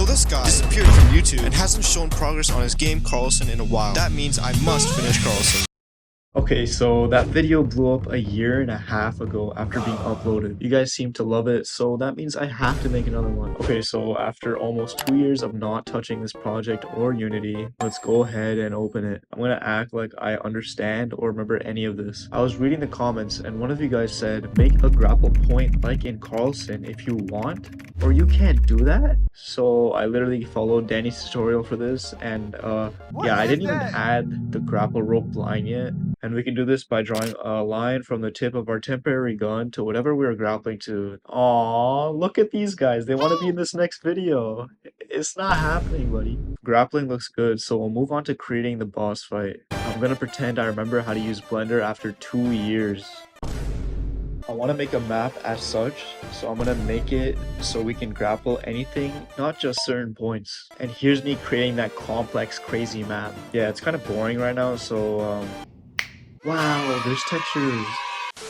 So this guy disappeared from YouTube and hasn't shown progress on his game Karlson in a while. That means I must finish Karlson. Okay, so that video blew up a year and a half ago after being uploaded. You guys seem to love it, so that means I have to make another one. Okay, so after almost 2 years of not touching this project or Unity, let's go ahead and open it. I'm gonna act like I understand or remember any of this. I was reading the comments and one of you guys said, make a grapple point like in Karlson if you want, or you can't do that? So I literally followed Dani's tutorial for this, and yeah, I didn't even add the grapple rope line yet. And we can do this by drawing a line from the tip of our temporary gun to whatever we are grappling to. Aww, look at these guys. They want to be in this next video. It's not happening, buddy. Grappling looks good, so we'll move on to creating the boss fight. I'm gonna pretend I remember how to use Blender after 2 years. I want to make a map as such, so I'm gonna make it so we can grapple anything, not just certain points. And here's me creating that complex, crazy map. Yeah, it's kind of boring right now, so wow, there's textures.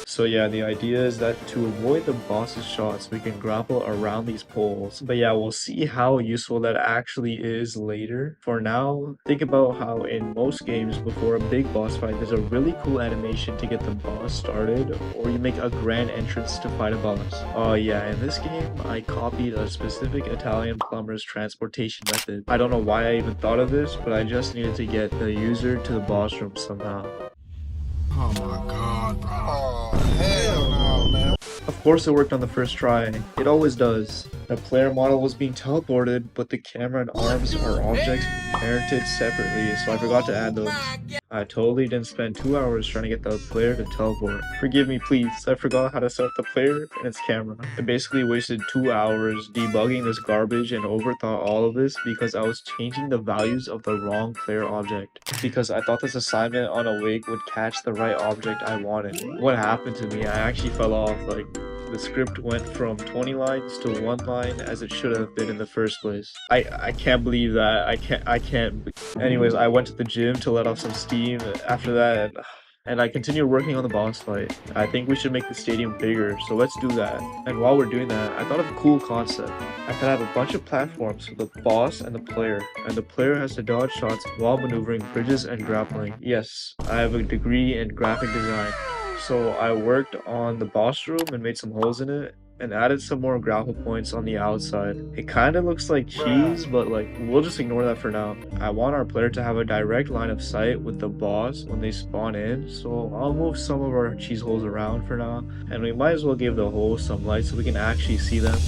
So yeah, the idea is that to avoid the boss's shots, we can grapple around these poles. But yeah, we'll see how useful that actually is later. For now, think about how in most games before a big boss fight, there's a really cool animation to get the boss started, or you make a grand entrance to fight a boss. Oh yeah, in this game, I copied a specific Italian plumber's transportation method. I don't know why I even thought of this, but I just needed to get the user to the boss room somehow. Oh my god, bro. Oh, hell no, man. Of course it worked on the first try. It always does. The player model was being teleported, but the camera and arms are objects parented separately, so I forgot to add those. I totally didn't spend 2 hours trying to get the player to teleport. Forgive me please, I forgot how to set up the player and its camera. I basically wasted 2 hours debugging this garbage and overthought all of this because I was changing the values of the wrong player object. Because I thought this assignment on a wig would catch the right object I wanted. What happened to me? I actually fell off. Like, the script went from 20 lines to 1 line as it should have been in the first place. I can't believe that. I can't. Anyways, I went to the gym to let off some steam after that, and I continued working on the boss fight. I think we should make the stadium bigger, so let's do that. And while we're doing that, I thought of a cool concept. I could have a bunch of platforms for the boss and the player has to dodge shots while maneuvering bridges and grappling. Yes, I have a degree in graphic design. So I worked on the boss room and made some holes in it and added some more grapple points on the outside. It kind of looks like cheese, but like, we'll just ignore that for now. I want our player to have a direct line of sight with the boss when they spawn in, so I'll move some of our cheese holes around for now, and we might as well give the holes some light so we can actually see them.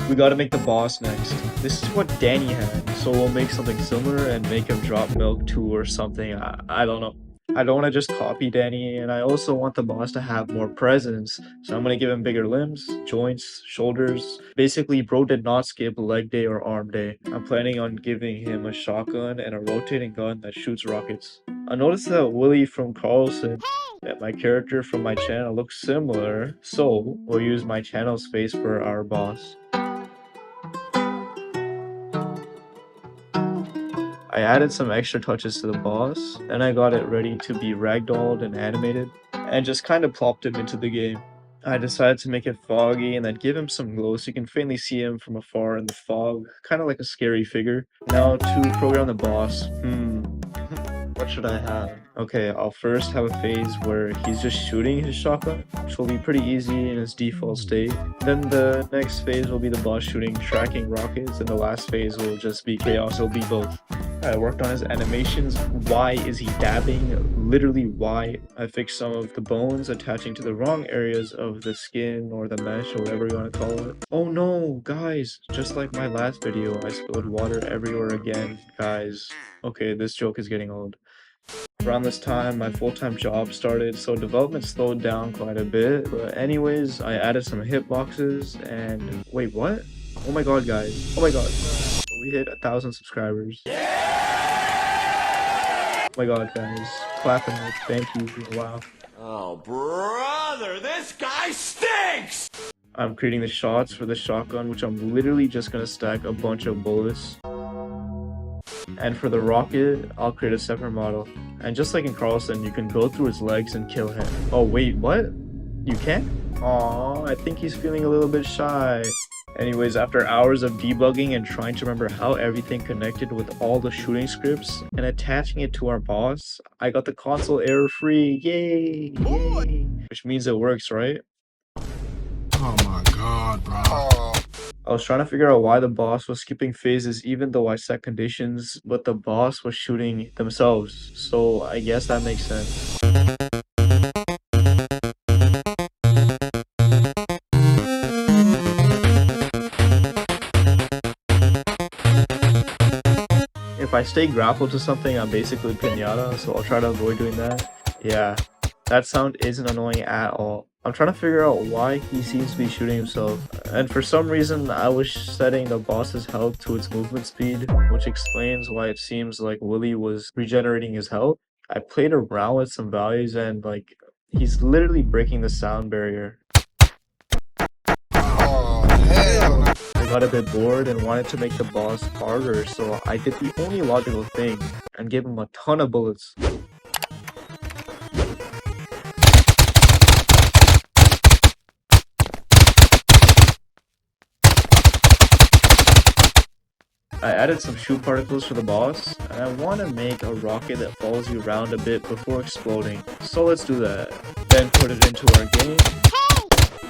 We gotta make the boss next. This is what Dani had, so we'll make something similar and make him drop milk too or something. I don't know. I don't want to just copy Dani, and I also want the boss to have more presence, so I'm going to give him bigger limbs, joints, shoulders. Basically, bro did not skip leg day or arm day. I'm planning on giving him a shotgun and a rotating gun that shoots rockets. I noticed that Willie from Karlson and my character from my channel looks similar, so we'll use my channel's face for our boss. I added some extra touches to the boss, then I got it ready to be ragdolled and animated, and just kind of plopped him into the game. I decided to make it foggy and then give him some glow so you can faintly see him from afar in the fog, kind of like a scary figure. Now to program the boss, what should I have? Okay, I'll first have a phase where he's just shooting his shotgun, which will be pretty easy in its default state. Then the next phase will be the boss shooting tracking rockets, and the last phase will just be chaos. It'll be both. I worked on his animations. Why is he dabbing? Literally why. I fixed some of the bones attaching to the wrong areas of the skin or the mesh or whatever you want to call it. Oh no, guys, just like my last video, I spilled water everywhere again, guys. Okay, this joke is getting old. Around this time, my full-time job started, so development slowed down quite a bit. But anyways, I added some hitboxes and... Wait, what? Oh my god, guys. Oh my god. We hit 1,000 subscribers. Oh my god, guys. Clapping it. Thank you. Wow. Oh, brother, this guy stinks! I'm creating the shots for the shotgun, which I'm literally just gonna stack a bunch of bullets. And for the rocket, I'll create a separate model. And just like in Karlson, you can go through his legs and kill him. Oh wait, what? You can't? Aww, I think he's feeling a little bit shy. Anyways, after hours of debugging and trying to remember how everything connected with all the shooting scripts and attaching it to our boss, I got the console error-free. Yay! Yay! Which means it works, right? Oh my god, bro. I was trying to figure out why the boss was skipping phases even though I set conditions, but the boss was shooting themselves, so I guess that makes sense. If I stay grappled to something, I'm basically pinata, so I'll try to avoid doing that. Yeah, that sound isn't annoying at all. I'm trying to figure out why he seems to be shooting himself, and for some reason I was setting the boss's health to its movement speed, which explains why it seems like Willy was regenerating his health. I played around with some values and like, he's literally breaking the sound barrier. I got a bit bored and wanted to make the boss harder, so I did the only logical thing and gave him a ton of bullets. I added some shoot particles for the boss, and I want to make a rocket that follows you around a bit before exploding. So let's do that. Then put it into our game.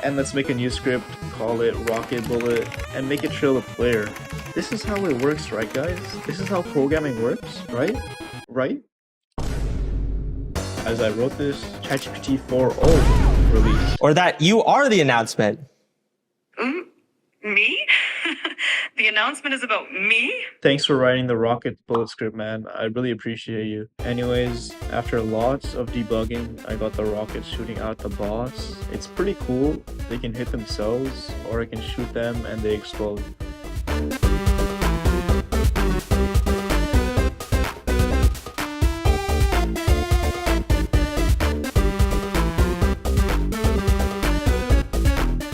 And let's make a new script, call it Rocket Bullet, and make it trail the player. This is how it works, right guys? This is how programming works, right? Right? As I wrote this, ChatGPT 4.0 released. Or that you are the announcement. Me? The announcement is about me? Thanks for writing the Rocket Bullet script, man. I really appreciate you. Anyways, after lots of debugging, I got the rockets shooting out the boss. It's pretty cool. They can hit themselves, or I can shoot them and they explode.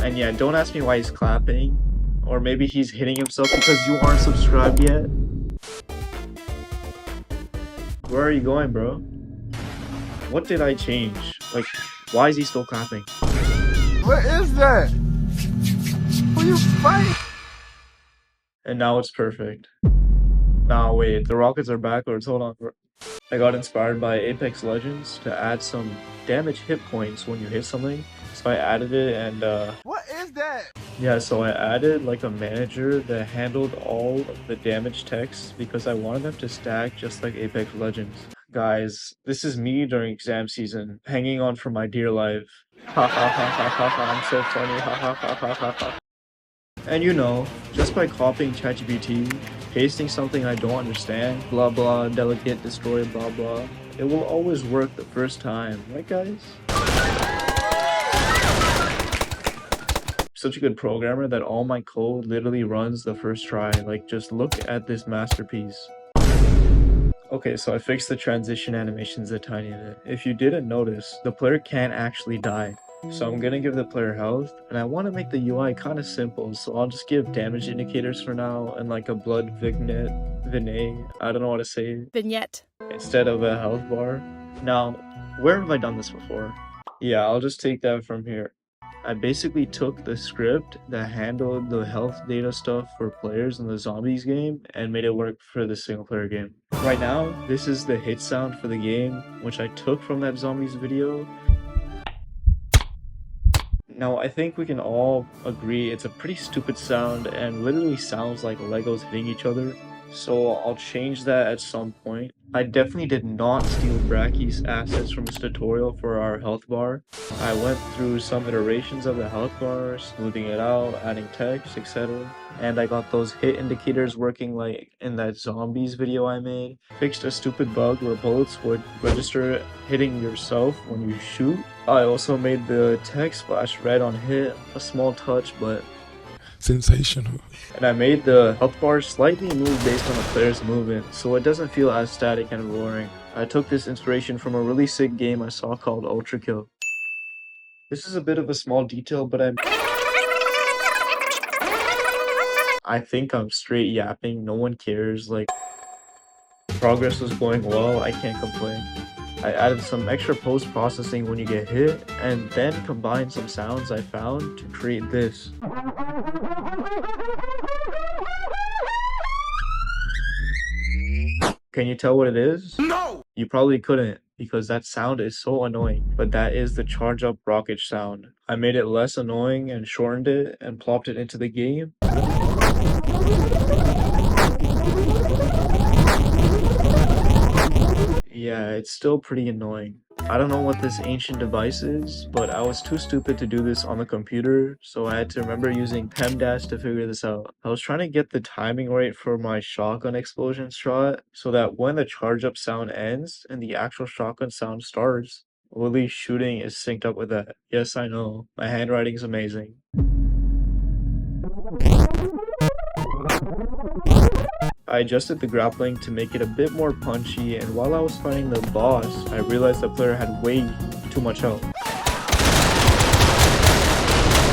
And yeah, don't ask me why he's clapping. Or maybe he's hitting himself because you aren't subscribed yet. Where are you going, bro? What did I change? Like, why is he still clapping? What is that? Who you fighting? And now it's perfect. Nah, wait, the rockets are backwards. Hold on. I got inspired by Apex Legends to add some damage hit points when you hit something. So I added it and What is that? yeah, so I added like a manager that handled all of the damage text because I wanted them to stack just like Apex Legends. Guys, this is me during exam season, hanging on for my dear life. Ha ha ha ha ha ha, I'm so funny, ha ha ha ha ha ha. And you know, just by copying ChatGPT, pasting something I don't understand, blah blah, delegate, destroy, blah blah, it will always work the first time, right guys? Such a good programmer that all my code literally runs the first try. Like, just look at this masterpiece. Okay, so I fixed the transition animations a tiny bit. If you didn't notice, the player can't actually die. So I'm gonna give the player health, and I want to make the UI kind of simple, so I'll just give damage indicators for now and like a blood vignette, I don't know what to say, Vignette. instead of a health bar. Now, where have I done this before? Yeah, I'll just take that from here. I basically took the script that handled the health data stuff for players in the zombies game and made it work for the single player game. Right now, this is the hit sound for the game, which I took from that zombies video. Now, I think we can all agree it's a pretty stupid sound and literally sounds like Legos hitting each other. So I'll change that at some point. I definitely did not steal Bracky's assets from his tutorial for our health bar. I went through some iterations of the health bar, smoothing it out, adding text, etc. And I got those hit indicators working like in that zombies video I made. Fixed a stupid bug where bullets would register hitting yourself when you shoot. I also made the text flash red on hit, a small touch but sensational. And I made the health bar slightly move based on the player's movement, so it doesn't feel as static and boring. I took this inspiration from a really sick game I saw called Ultra Kill. This is a bit of a small detail, but I think I'm straight yapping, no one cares, like, progress was going well, I can't complain. I added some extra post-processing when you get hit, and then combined some sounds I found to create this. Can you tell what it is? No! You probably couldn't, because that sound is so annoying, but that is the charge up rocket sound. I made it less annoying and shortened it and plopped it into the game. Yeah, it's still pretty annoying. I don't know what this ancient device is, but I was too stupid to do this on the computer, so I had to remember using PEMDAS to figure this out. I was trying to get the timing right for my shotgun explosion shot, so that when the charge up sound ends and the actual shotgun sound starts, Willie's shooting is synced up with that. Yes, I know, my handwriting is amazing. I adjusted the grappling to make it a bit more punchy, and while I was fighting the boss, I realized the player had way too much health.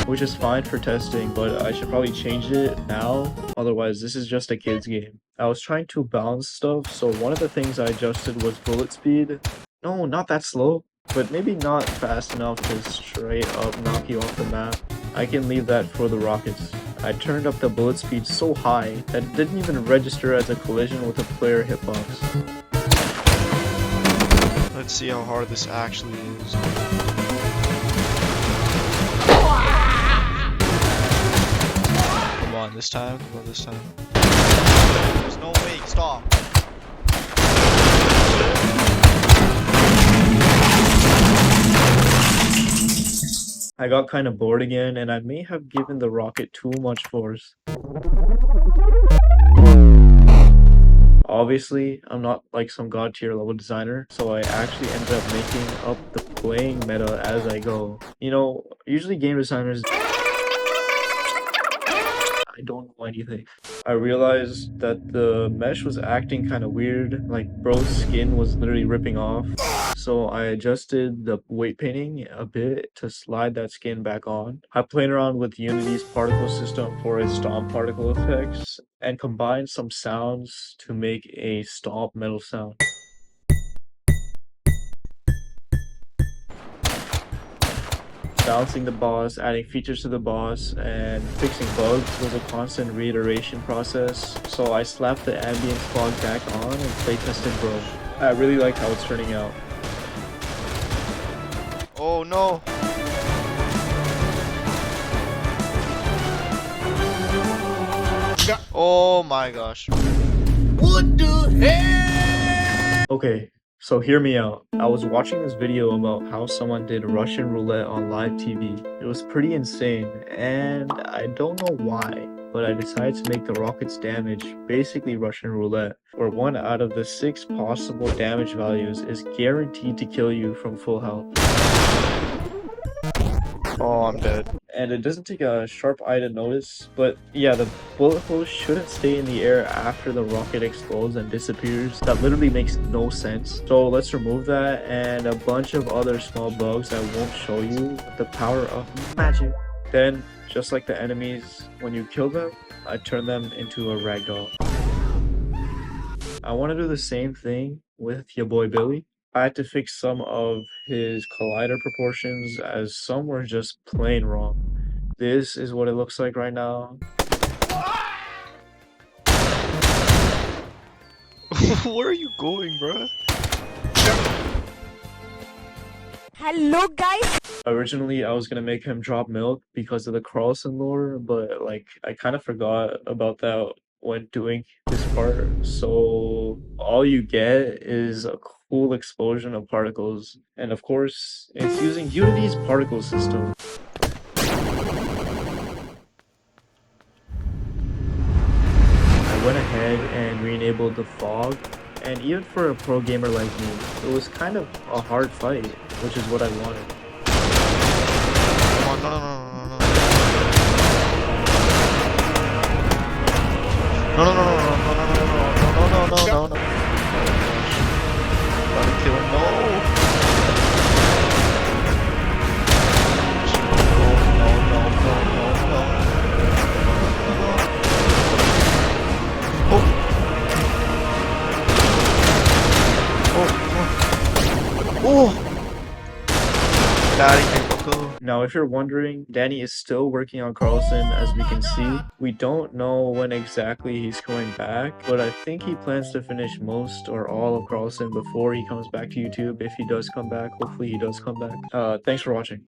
Which is fine for testing, but I should probably change it now, otherwise this is just a kid's game. I was trying to balance stuff, so one of the things I adjusted was bullet speed. No, not that slow, but maybe not fast enough to straight up knock you off the map. I can leave that for the rockets. I turned up the bullet speed so high that it didn't even register as a collision with a player hitbox. Let's see how hard this actually is. Come on, this time. Come on, this time. There's no way. Stop. I got kind of bored again, and I may have given the rocket too much force. Obviously, I'm not like some god tier level designer, so I actually ended up making up the playing meta as I go. You know, usually game designers... I don't know anything. I realized that the mesh was acting kind of weird, like bro's skin was literally ripping off. So I adjusted the weight painting a bit to slide that skin back on. I played around with Unity's particle system for its stomp particle effects and combined some sounds to make a stomp metal sound. Balancing the boss, adding features to the boss, and fixing bugs was a constant reiteration process, so I slapped the ambience fog back on and playtested bro. I really liked how it's turning out. Oh no! Oh my gosh. What the hell? Okay, so hear me out. I was watching this video about how someone did Russian roulette on live TV. It was pretty insane, and I don't know why, but I decided to make the rocket's damage basically Russian roulette, where 1 out of the 6 possible damage values is guaranteed to kill you from full health. Oh, I'm dead. And it doesn't take a sharp eye to notice, but yeah, the bullet holes shouldn't stay in the air after the rocket explodes and disappears. That literally makes no sense. So let's remove that and a bunch of other small bugs that won't show you with the power of magic. Then, just like the enemies, when you kill them, I turn them into a ragdoll. I want to do the same thing with your boy Billy. I had to fix some of his collider proportions as some were just plain wrong. This is what it looks like right now. Where are you going, bro? Hello guys! Originally, I was gonna make him drop milk because of the Karlson lore, but like I kind of forgot about that when doing this part. So all you get is a cool explosion of particles, and of course, it's using Unity's particle system. I went ahead and re-enabled the fog, and even for a pro gamer like me, it was kind of a hard fight, which is what I wanted. Come on, no. No. Gotta kill him, no. Oh. Get out of here, Coco. Now Now, if you're wondering, Danny is still working on Karlson, as we can see. We don't know when exactly he's coming back, but I think he plans to finish most or all of Karlson before he comes back to YouTube. If he does come back, hopefully he does come back. Thanks for watching.